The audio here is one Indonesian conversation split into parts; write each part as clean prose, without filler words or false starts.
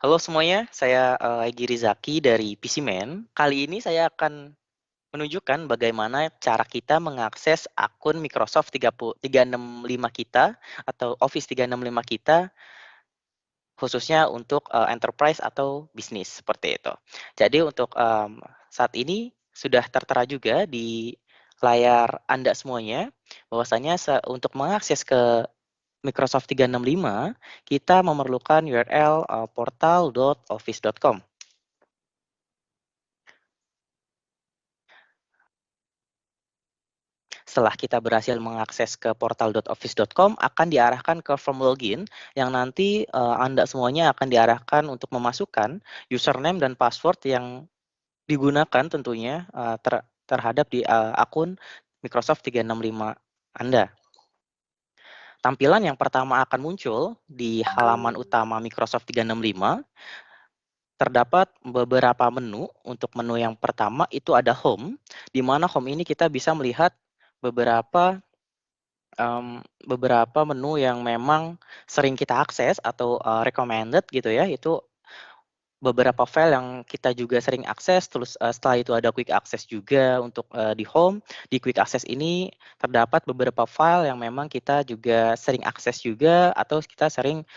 Halo semuanya, saya Egy Rizaki dari PCman. Kali ini saya akan menunjukkan bagaimana cara kita mengakses akun Microsoft 365 kita atau Office 365 kita khususnya untuk enterprise atau bisnis seperti itu. Jadi untuk saat ini sudah tertera juga di layar Anda semuanya bahwasanya untuk mengakses ke Microsoft 365 kita memerlukan URL portal.office.com. Setelah kita berhasil mengakses ke portal.office.com, akan diarahkan ke form login yang nanti Anda semuanya akan diarahkan untuk memasukkan username dan password yang digunakan tentunya terhadap di akun Microsoft 365 Anda. Tampilan yang pertama akan muncul di halaman utama Microsoft 365. Terdapat beberapa menu. Untuk menu yang pertama itu ada Home, di mana Home ini kita bisa melihat beberapa beberapa menu yang memang sering kita akses atau recommended gitu ya, itu beberapa file yang kita juga sering akses, terus setelah itu ada quick access juga untuk di home. Di quick access ini terdapat beberapa file yang memang kita juga sering akses juga atau kita sering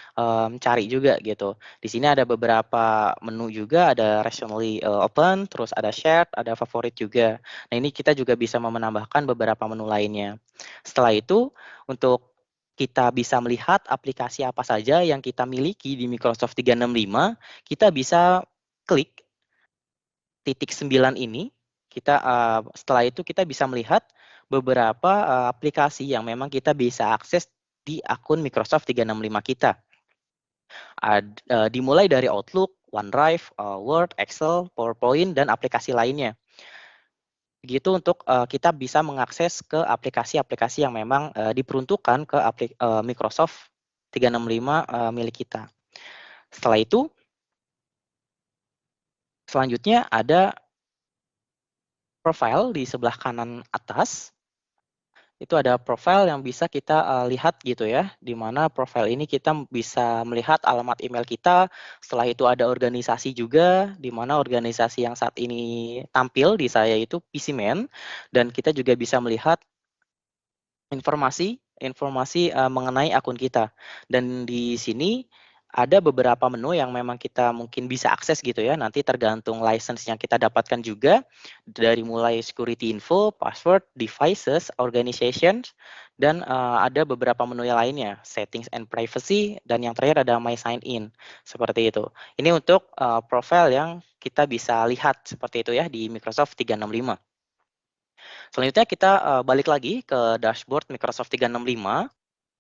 cari juga gitu. Di sini ada beberapa menu juga, ada recently open, terus ada shared, ada favorit juga. Nah, ini kita juga bisa menambahkan beberapa menu lainnya. Setelah itu, untuk kita bisa melihat aplikasi apa saja yang kita miliki di Microsoft 365, kita bisa klik titik 9 ini, setelah itu kita bisa melihat beberapa aplikasi yang memang kita bisa akses di akun Microsoft 365 kita. Dimulai dari Outlook, OneDrive, Word, Excel, PowerPoint, dan aplikasi lainnya. Begitu untuk kita bisa mengakses ke aplikasi-aplikasi yang memang diperuntukkan ke Microsoft 365 milik kita. Setelah itu, selanjutnya ada profile di sebelah kanan atas. Itu ada profile yang bisa kita lihat gitu ya, di mana profile ini kita bisa melihat alamat email kita. Setelah itu ada organisasi juga, di mana organisasi yang saat ini tampil di saya itu PCman, dan kita juga bisa melihat informasi informasi mengenai akun kita. Dan di sini ada beberapa menu yang memang kita mungkin bisa akses gitu ya, nanti tergantung license yang kita dapatkan juga, dari mulai security info, password, devices, organizations, dan ada beberapa menu yang lainnya, settings and privacy, dan yang terakhir ada my sign in, seperti itu. Ini untuk profile yang kita bisa lihat seperti itu ya di Microsoft 365. Selanjutnya kita balik lagi ke dashboard Microsoft 365.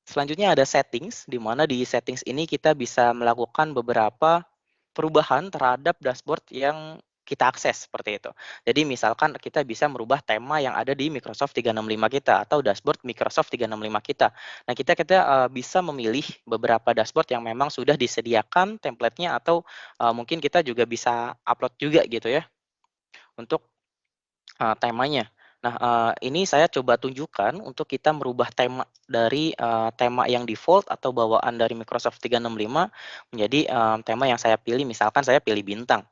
Selanjutnya ada settings, di mana di settings ini kita bisa melakukan beberapa perubahan terhadap dashboard yang kita akses seperti itu. Jadi misalkan kita bisa merubah tema yang ada di Microsoft 365 kita atau dashboard Microsoft 365 kita. Nah, kita bisa memilih beberapa dashboard yang memang sudah disediakan template-nya atau mungkin kita juga bisa upload juga gitu ya untuk temanya. Nah, ini saya coba tunjukkan untuk kita merubah tema dari tema yang default atau bawaan dari Microsoft 365 menjadi tema yang saya pilih, misalkan saya pilih bintang.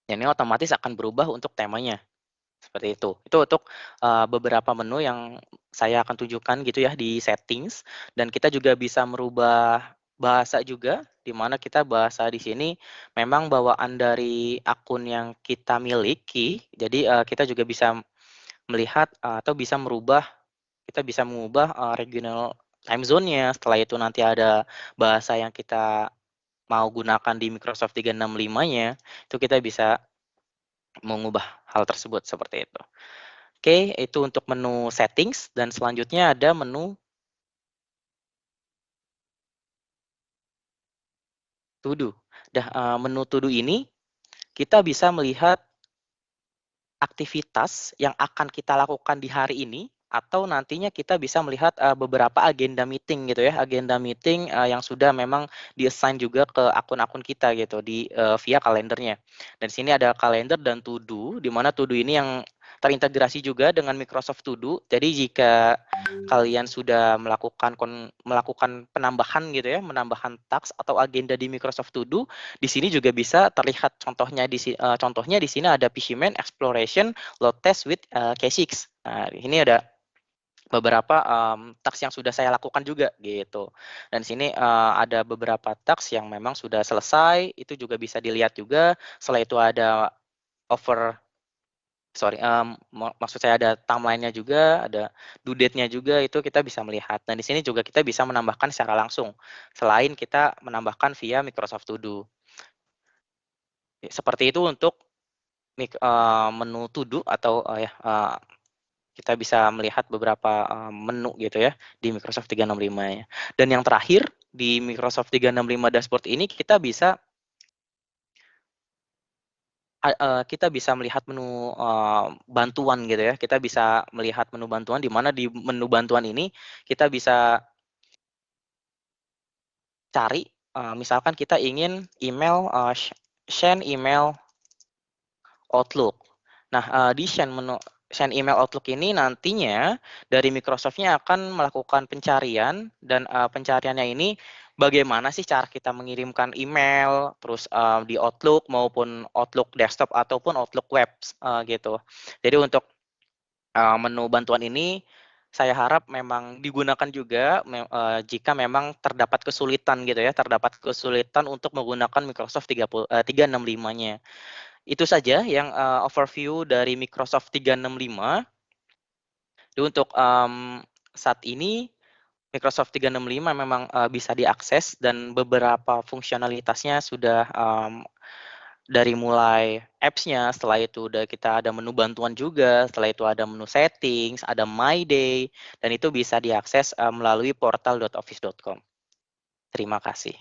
Ya, ini otomatis akan berubah untuk temanya, seperti itu. Itu untuk beberapa menu yang saya akan tunjukkan gitu ya di settings, dan kita juga bisa merubah bahasa juga, di mana kita bahasa di sini memang bawaan dari akun yang kita miliki. Jadi kita juga bisa melihat atau bisa merubah, kita bisa mengubah regional time zone-nya. Setelah itu nanti ada bahasa yang kita mau gunakan di Microsoft 365-nya, itu kita bisa mengubah hal tersebut seperti itu. Oke, itu untuk menu settings, dan selanjutnya ada menu to do. Menu to do ini kita bisa melihat aktivitas yang akan kita lakukan di hari ini, atau nantinya kita bisa melihat beberapa agenda meeting gitu ya, agenda meeting yang sudah memang di-assign juga ke akun-akun kita gitu via kalendernya. Dan sini ada kalender dan to do, di mana to do ini yang terintegrasi juga dengan Microsoft To Do. Jadi jika kalian sudah melakukan penambahan gitu ya, menambahkan task atau agenda di Microsoft To Do, di sini juga bisa terlihat contohnya di sini ada PCMan Exploration Load Test with K6. Nah, ini ada beberapa task yang sudah saya lakukan juga gitu. Dan sini ada beberapa task yang memang sudah selesai, itu juga bisa dilihat juga. Setelah itu ada maksud saya ada timeline-nya juga, ada due date-nya juga, itu kita bisa melihat. Dan di sini juga kita bisa menambahkan secara langsung, selain kita menambahkan via Microsoft To Do. Seperti itu untuk menu To Do atau kita bisa melihat beberapa menu gitu ya di Microsoft 365-nya. Dan yang terakhir di Microsoft 365 Dashboard ini kita bisa melihat menu bantuan gitu ya. Kita bisa melihat menu bantuan di mana di menu bantuan ini kita bisa cari misalkan kita ingin email send email Outlook. Nah, di send email Outlook ini nantinya dari Microsoft-nya akan melakukan pencarian dan pencariannya ini bagaimana sih cara kita mengirimkan email, terus di Outlook maupun Outlook desktop ataupun Outlook web gitu. Jadi untuk menu bantuan ini saya harap memang digunakan juga jika memang terdapat kesulitan gitu ya, terdapat kesulitan untuk menggunakan Microsoft 365-nya. Itu saja yang overview dari Microsoft 365. Jadi untuk saat ini Microsoft 365 memang bisa diakses dan beberapa fungsionalitasnya sudah dari mulai apps-nya, setelah itu kita ada menu bantuan juga, setelah itu ada menu settings, ada My Day, dan itu bisa diakses melalui portal.office.com. Terima kasih.